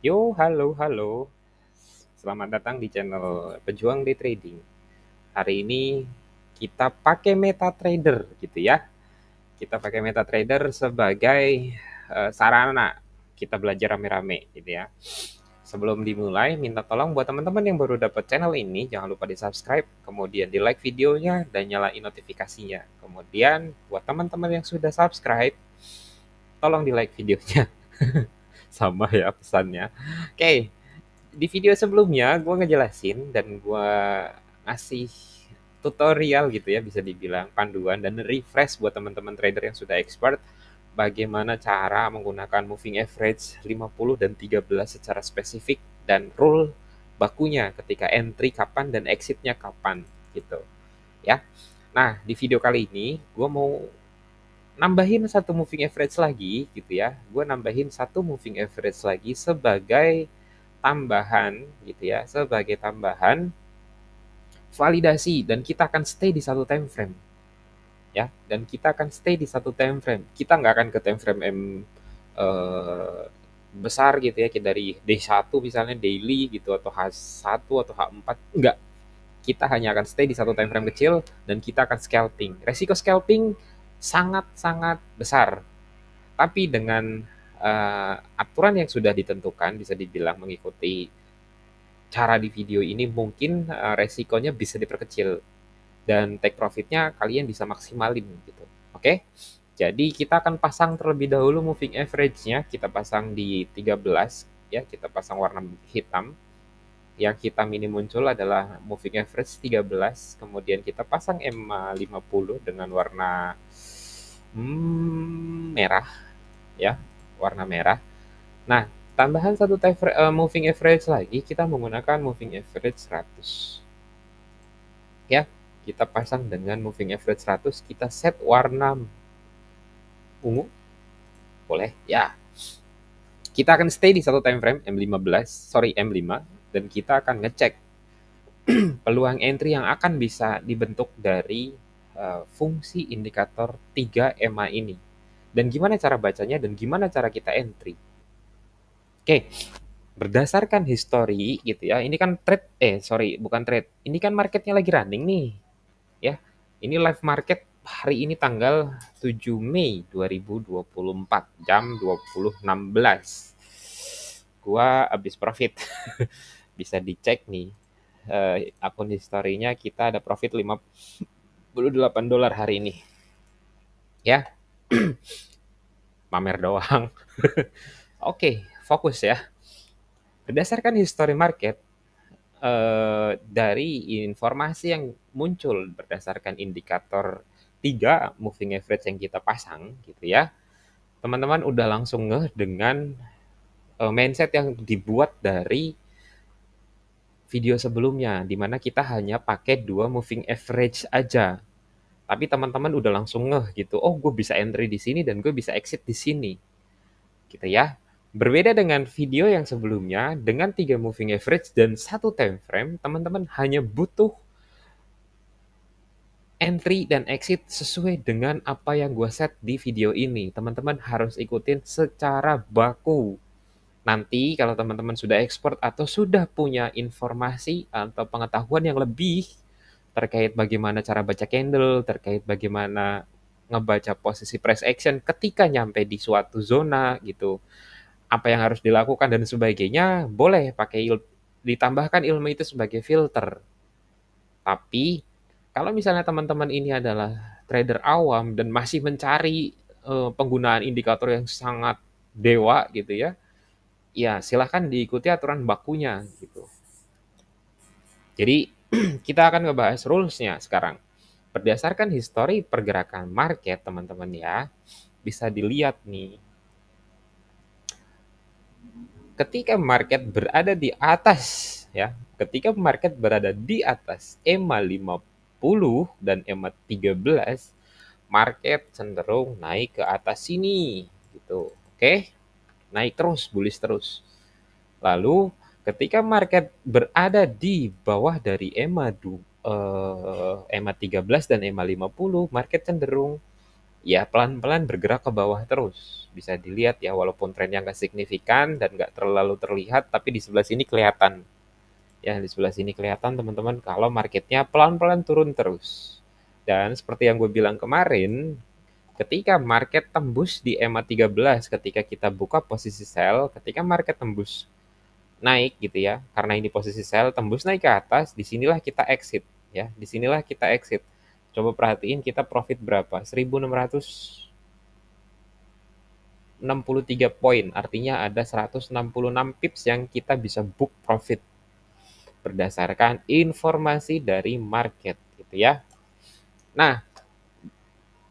Yo, halo, halo. Selamat datang di channel Pejuang Day Trading. Hari ini kita pakai MetaTrader gitu ya. Kita pakai MetaTrader sebagai sarana kita belajar rame-rame gitu ya. Sebelum dimulai, minta tolong buat teman-teman yang baru dapat channel ini, jangan lupa di-subscribe, kemudian di-like videonya dan nyalain notifikasinya. Kemudian buat teman-teman yang sudah subscribe, tolong di-like videonya. Sama ya pesannya. Oke, di video sebelumnya gue ngejelasin dan gue ngasih tutorial gitu ya, bisa dibilang panduan dan refresh buat teman-teman trader yang sudah expert bagaimana cara menggunakan moving average 50 dan 13 secara spesifik dan rule bakunya ketika entry kapan dan exitnya kapan gitu ya. Nah, di video kali ini gue mau nambahin satu moving average lagi gitu ya. Gue nambahin satu moving average lagi sebagai tambahan gitu ya, sebagai tambahan validasi, dan kita akan stay di satu time frame ya, dan kita akan stay di satu time frame. Kita nggak akan ke time frame eh, besar gitu ya, kayak dari D1 misalnya daily gitu, atau H1 atau H4, enggak. Kita hanya akan stay di satu time frame kecil dan kita akan scalping. Resiko scalping sangat-sangat besar, tapi dengan aturan yang sudah ditentukan, bisa dibilang mengikuti cara di video ini, mungkin resikonya bisa diperkecil dan take profitnya kalian bisa maksimalin gitu. Oke, jadi kita akan pasang terlebih dahulu moving average-nya, kita pasang di 13 ya, kita pasang warna hitam. Yang hitam ini muncul adalah moving average 13, kemudian kita pasang M50 dengan warna merah ya, warna merah. Nah, tambahan satu moving average lagi, kita menggunakan moving average 100 ya. Kita pasang dengan moving average 100, kita set warna ungu, boleh ya. Kita akan stay di satu time frame M5, dan kita akan ngecek peluang entry yang akan bisa dibentuk dari fungsi indikator 3 EMA ini. Dan gimana cara bacanya dan gimana cara kita entry. Oke, berdasarkan history gitu ya. Ini kan bukan trade. Ini kan marketnya lagi running nih, ya. Ini live market hari ini tanggal 7 Mei 2024 jam 20.16. Gua habis profit. Bisa dicek nih. Akun historinya kita ada profit $58 hari ini. Ya, pamer doang. Oke, fokus ya. Berdasarkan history market, dari informasi yang muncul berdasarkan indikator 3 moving average yang kita pasang gitu ya, teman-teman udah langsung ngeh dengan mindset yang dibuat dari video sebelumnya, di mana kita hanya pakai 2 moving average aja. Tapi teman-teman udah langsung ngeh gitu, oh gue bisa entry di sini dan gue bisa exit di sini gitu ya. Berbeda dengan video yang sebelumnya, dengan 3 moving average dan satu time frame, teman-teman hanya butuh entry dan exit sesuai dengan apa yang gue set di video ini. Teman-teman harus ikutin secara baku. Nanti kalau teman-teman sudah expert atau sudah punya informasi atau pengetahuan yang lebih terkait bagaimana cara baca candle, terkait bagaimana ngebaca posisi price action ketika nyampe di suatu zona gitu, apa yang harus dilakukan dan sebagainya, boleh ditambahkan ilmu itu sebagai filter. Tapi kalau misalnya teman-teman ini adalah trader awam dan masih mencari penggunaan indikator yang sangat dewa gitu ya, ya silahkan diikuti aturan bakunya gitu. Jadi kita akan ngebahas rules-nya sekarang. Berdasarkan histori pergerakan market teman-teman ya, bisa dilihat nih, ketika market berada di atas ya, ketika market berada di atas EMA 50 dan EMA 13, market cenderung naik ke atas sini gitu. Oke? Naik terus, bullish terus. Lalu ketika market berada di bawah dari EMA 13 dan EMA 50, market cenderung ya pelan-pelan bergerak ke bawah terus. Bisa dilihat ya, walaupun trennya nggak signifikan dan nggak terlalu terlihat, tapi di sebelah sini kelihatan. Ya, di sebelah sini kelihatan teman-teman kalau marketnya pelan-pelan turun terus. Dan seperti yang gue bilang kemarin, ketika market tembus di EMA 13, ketika kita buka posisi sell, ketika market tembus naik gitu ya, karena ini posisi sell, tembus naik ke atas, disinilah kita exit ya, disinilah kita exit. Coba perhatiin kita profit berapa? 1663 poin, artinya ada 166 pips yang kita bisa book profit berdasarkan informasi dari market gitu ya. Nah,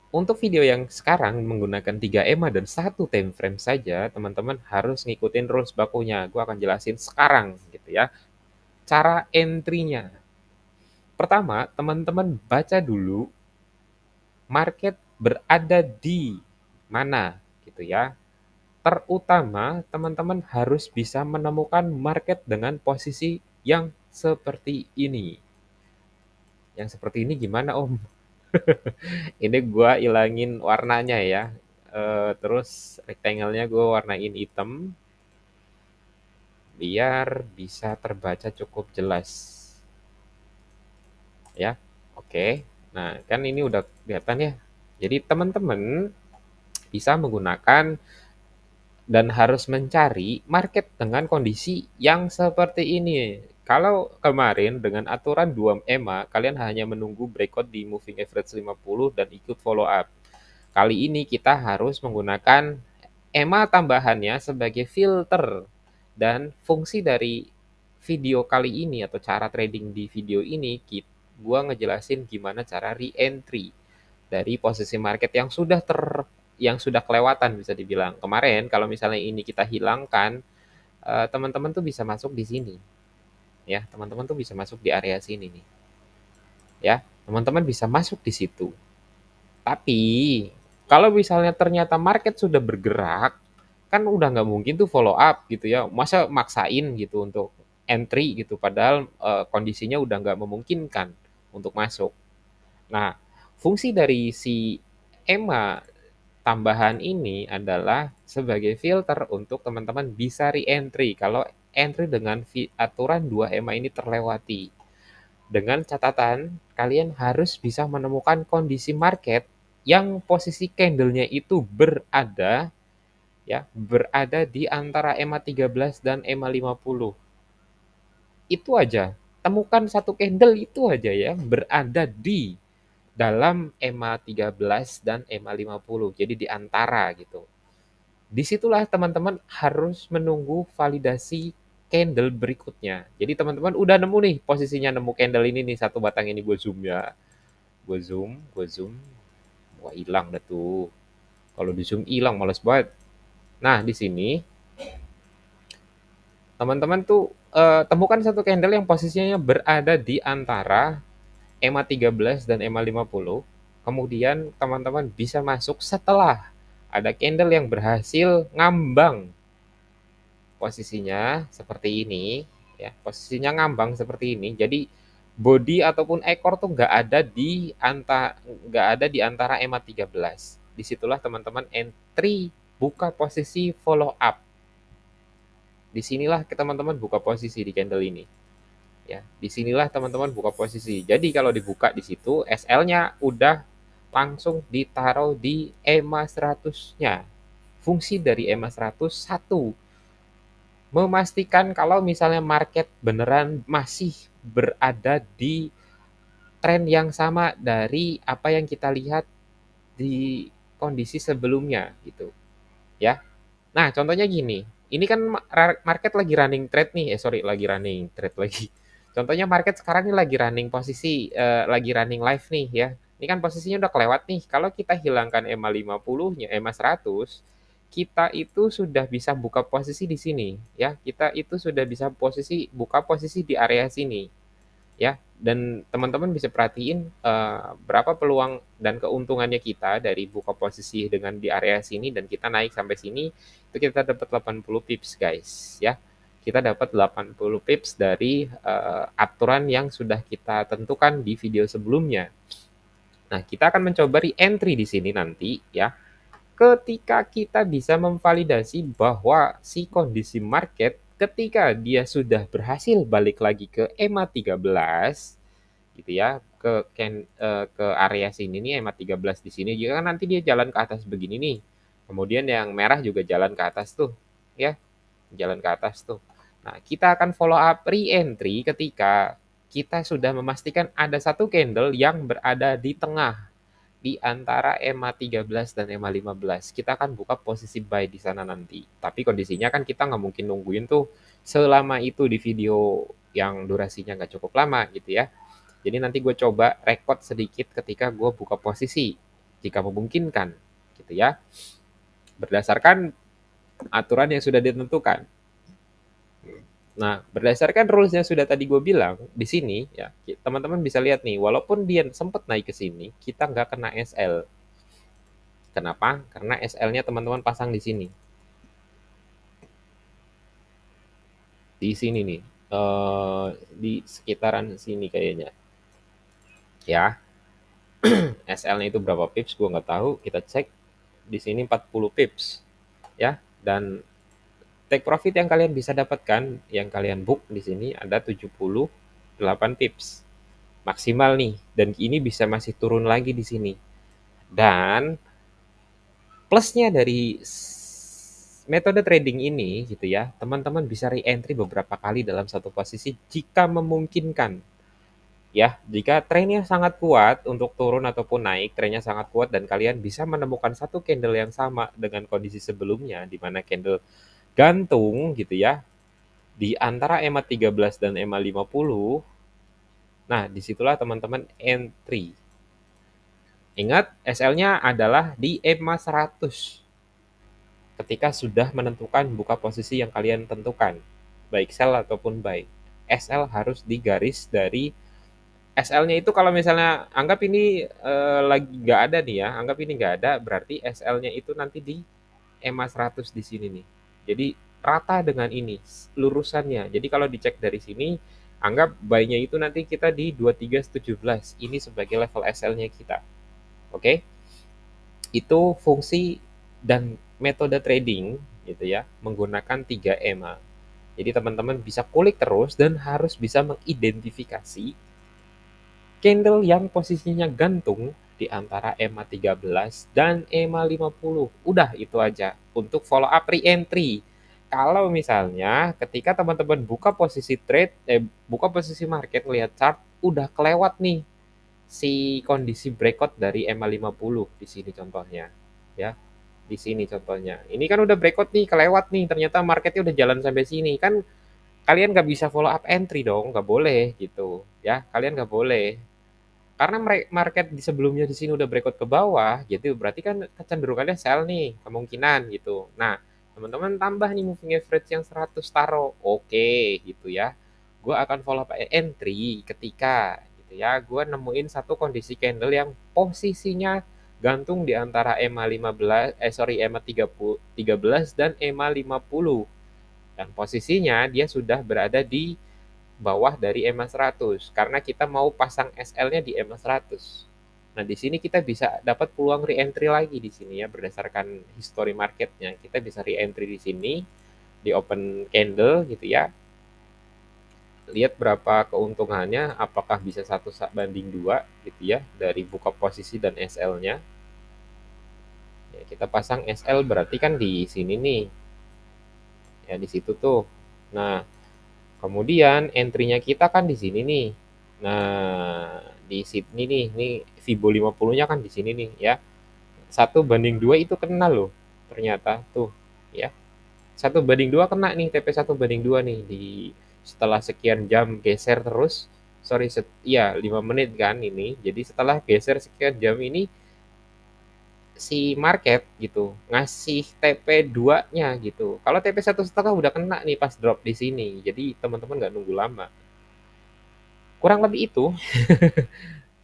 untuk video yang sekarang menggunakan 3 EMA dan 1 time frame saja, teman-teman harus ngikutin rules bakunya. Gue akan jelasin sekarang gitu ya. Cara entry-nya. Pertama, teman-teman baca dulu market berada di mana gitu ya. Terutama teman-teman harus bisa menemukan market dengan posisi yang seperti ini. Yang seperti ini gimana Om? Ini gua ilangin warnanya ya. Terus rectangle-nya gue warnain hitam biar bisa terbaca cukup jelas. Ya, oke. Nah, kan ini udah kelihatan ya. Jadi teman-teman bisa menggunakan dan harus mencari market dengan kondisi yang seperti ini. Kalau kemarin dengan aturan 2 EMA, kalian hanya menunggu breakout di moving average 50 dan ikut follow up. Kali ini kita harus menggunakan EMA tambahannya sebagai filter. Dan fungsi dari video kali ini atau cara trading di video ini, gua ngejelasin gimana cara re-entry dari posisi market yang sudah kelewatan bisa dibilang. Kemarin kalau misalnya ini kita hilangkan, teman-teman tuh bisa masuk di sini. Ya, teman-teman tuh bisa masuk di area sini nih. Ya, teman-teman bisa masuk di situ. Tapi kalau misalnya ternyata market sudah bergerak, kan udah nggak mungkin tuh follow up gitu ya. Masa maksain gitu untuk entry gitu, padahal kondisinya udah nggak memungkinkan untuk masuk. Nah, fungsi dari si EMA tambahan ini adalah sebagai filter untuk teman-teman bisa re-entry kalau entry dengan aturan 2 EMA ini terlewati. Dengan catatan, kalian harus bisa menemukan kondisi market yang posisi candle-nya itu berada di antara EMA 13 dan EMA 50. Itu aja. Temukan satu candle itu aja ya berada di dalam EMA 13 dan EMA 50. Jadi di antara gitu. Disitulah teman-teman harus menunggu validasi candle berikutnya. Jadi teman-teman udah nemu nih posisinya, nemu candle ini nih, satu batang ini gue zoom ya. Gue zoom. Wah, hilang dah tuh. Kalau di zoom hilang males banget. Nah, di sini teman-teman tuh temukan satu candle yang posisinya berada di antara EMA 13 dan EMA 50. Kemudian teman-teman bisa masuk setelah ada candle yang berhasil ngambang posisinya seperti ini ya, posisinya ngambang seperti ini. Jadi body ataupun ekor tuh nggak ada di antara EMA 13. Disitulah teman-teman entry, buka posisi follow up. Disinilah teman-teman buka posisi di candle ini. Ya, disinilah teman-teman buka posisi. Jadi kalau dibuka di situ, SL-nya udah langsung ditaruh di EMA 100-nya. Fungsi dari EMA 100 satu, memastikan kalau misalnya market beneran masih berada di tren yang sama dari apa yang kita lihat di kondisi sebelumnya gitu ya. Nah, contohnya gini, ini kan market lagi running trade nih, lagi running trade lagi. Contohnya market sekarang ini lagi running posisi, lagi running live nih ya. Ini kan posisinya udah kelewat nih. Kalau kita hilangkan EMA 50-nya, EMA 100, kita itu sudah bisa buka posisi di sini ya. Kita itu sudah bisa buka posisi di area sini ya. Dan teman-teman bisa perhatiin berapa peluang dan keuntungannya kita dari buka posisi dengan di area sini dan kita naik sampai sini, itu kita dapat 80 pips guys ya. Kita dapat 80 pips dari aturan yang sudah kita tentukan di video sebelumnya. Nah, kita akan mencoba re-entry di sini nanti ya. Ketika kita bisa memvalidasi bahwa si kondisi market ketika dia sudah berhasil balik lagi ke EMA 13 gitu ya, ke area sini nih EMA 13 di sini juga kan nanti dia jalan ke atas begini nih. Kemudian yang merah juga jalan ke atas tuh, ya, jalan ke atas tuh. Nah, kita akan follow up re-entry ketika kita sudah memastikan ada satu candle yang berada di tengah di antara EMA 13 dan EMA 15. Kita akan buka posisi buy di sana nanti. Tapi kondisinya kan kita nggak mungkin nungguin tuh selama itu di video yang durasinya nggak cukup lama gitu ya. Jadi nanti gue coba record sedikit ketika gue buka posisi jika memungkinkan gitu ya. Berdasarkan aturan yang sudah ditentukan. Nah, berdasarkan rules yang sudah tadi gue bilang, di sini ya, teman-teman bisa lihat nih, walaupun dia sempat naik ke sini, kita nggak kena SL. Kenapa? Karena SL-nya teman-teman pasang di sini. Di sini nih. Di sekitaran sini kayaknya. Ya, SL-nya itu berapa pips gue nggak tahu. Kita cek. Di sini 40 pips. Ya, dan take profit yang kalian bisa dapatkan, yang kalian book di sini ada 78 pips. Maksimal nih. Dan ini bisa masih turun lagi di sini. Dan plusnya dari metode trading ini gitu ya, teman-teman bisa re-entry beberapa kali dalam satu posisi jika memungkinkan. Ya, jika trennya sangat kuat untuk turun ataupun naik, trennya sangat kuat dan kalian bisa menemukan satu candle yang sama dengan kondisi sebelumnya di mana candle gantung gitu ya di antara EMA 13 dan EMA 50. Nah, disitulah teman-teman entry. Ingat, SL-nya adalah di EMA 100. Ketika sudah menentukan buka posisi yang kalian tentukan, baik sell ataupun buy, SL harus digaris dari SL-nya itu kalau misalnya anggap ini lagi nggak ada nih ya, anggap ini nggak ada, berarti SL-nya itu nanti di EMA 100 di sini nih. Jadi rata dengan ini, lurusannya. Jadi kalau dicek dari sini, anggap buy-nya itu nanti kita di 2317. Ini sebagai level SL-nya kita. Oke? Itu fungsi dan metode trading gitu ya, menggunakan 3 EMA. Jadi teman-teman bisa kulik terus dan harus bisa mengidentifikasi candle yang posisinya gantung di antara EMA 13 dan EMA 50. Udah itu aja untuk follow up re-entry. Kalau misalnya ketika teman-teman buka posisi buka posisi market lihat chart udah kelewat nih si kondisi breakout dari EMA 50 di sini contohnya ya. Di sini contohnya. Ini kan udah breakout nih, kelewat nih. Ternyata marketnya udah jalan sampai sini. Kan kalian nggak bisa follow up entry dong, nggak boleh gitu ya. Kalian nggak boleh karena market di sebelumnya di sini udah breakout ke bawah, gitu berarti kan kecenderungannya sell nih, kemungkinan gitu. Nah, teman-teman tambah nih moving average yang 100 taruh, oke gitu ya. Gue akan follow up entry ketika gitu ya, gue nemuin satu kondisi candle yang posisinya gantung di antara EMA 15, EMA 13 dan EMA 50. Dan posisinya dia sudah berada di bawah dari EMA 100 karena kita mau pasang SL-nya di EMA 100. Nah, di sini kita bisa dapat peluang re-entry lagi di sini ya berdasarkan history marketnya. Kita bisa re-entry di sini di open candle gitu ya. Lihat berapa keuntungannya, apakah bisa 1:2 gitu ya dari buka posisi dan SL-nya. Ya, kita pasang SL berarti kan di sini nih. Ya di situ tuh. Nah, kemudian entry-nya kita kan di sini nih. Nah, di sini nih, ini Fibo 50-nya kan di sini nih ya. 1:2 itu kena loh. Ternyata tuh ya. 1:2 kena nih TP 1:2 nih di setelah sekian jam geser terus. Sorry, iya 5 menit kan ini. Jadi setelah geser sekian jam ini si market gitu ngasih TP 2-nya gitu. Kalau TP 1,5 udah kena nih pas drop di sini. Jadi teman-teman nggak nunggu lama. Kurang lebih itu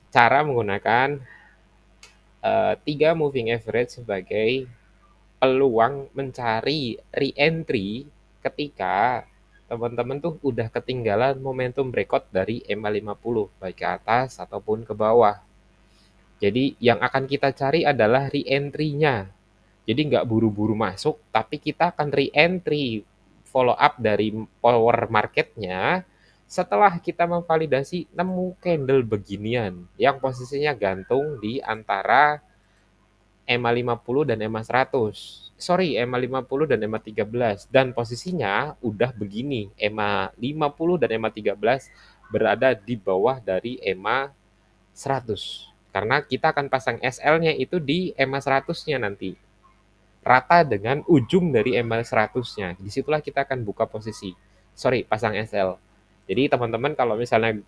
cara menggunakan 3 moving average sebagai peluang mencari re-entry ketika teman-teman tuh udah ketinggalan momentum breakout dari EMA 50 baik ke atas ataupun ke bawah. Jadi yang akan kita cari adalah re-entry-nya. Jadi nggak buru-buru masuk, tapi kita akan re-entry follow up dari power marketnya setelah kita memvalidasi nemu candle beginian yang posisinya gantung di antara EMA 50 dan EMA 100. Sorry, EMA 50 dan EMA 13. Dan posisinya udah begini, EMA 50 dan EMA 13 berada di bawah dari EMA 100. Karena kita akan pasang SL-nya itu di EMA 100-nya nanti. Rata dengan ujung dari EMA 100-nya. Disitulah kita akan buka posisi. Sorry, pasang SL. Jadi teman-teman kalau misalnya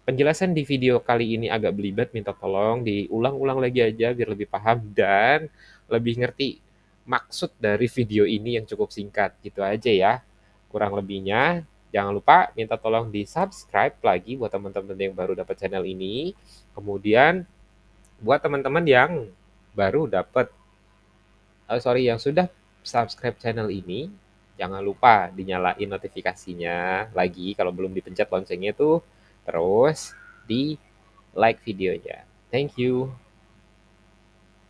penjelasan di video kali ini agak belibet, minta tolong diulang-ulang lagi aja biar lebih paham dan lebih ngerti maksud dari video ini yang cukup singkat. Gitu aja ya. Kurang lebihnya, jangan lupa minta tolong di-subscribe lagi buat teman-teman yang baru dapat channel ini. Kemudian buat teman-teman yang baru dapat yang sudah subscribe channel ini, jangan lupa dinyalain notifikasinya lagi kalau belum dipencet loncengnya tuh, terus di like videonya. Thank you.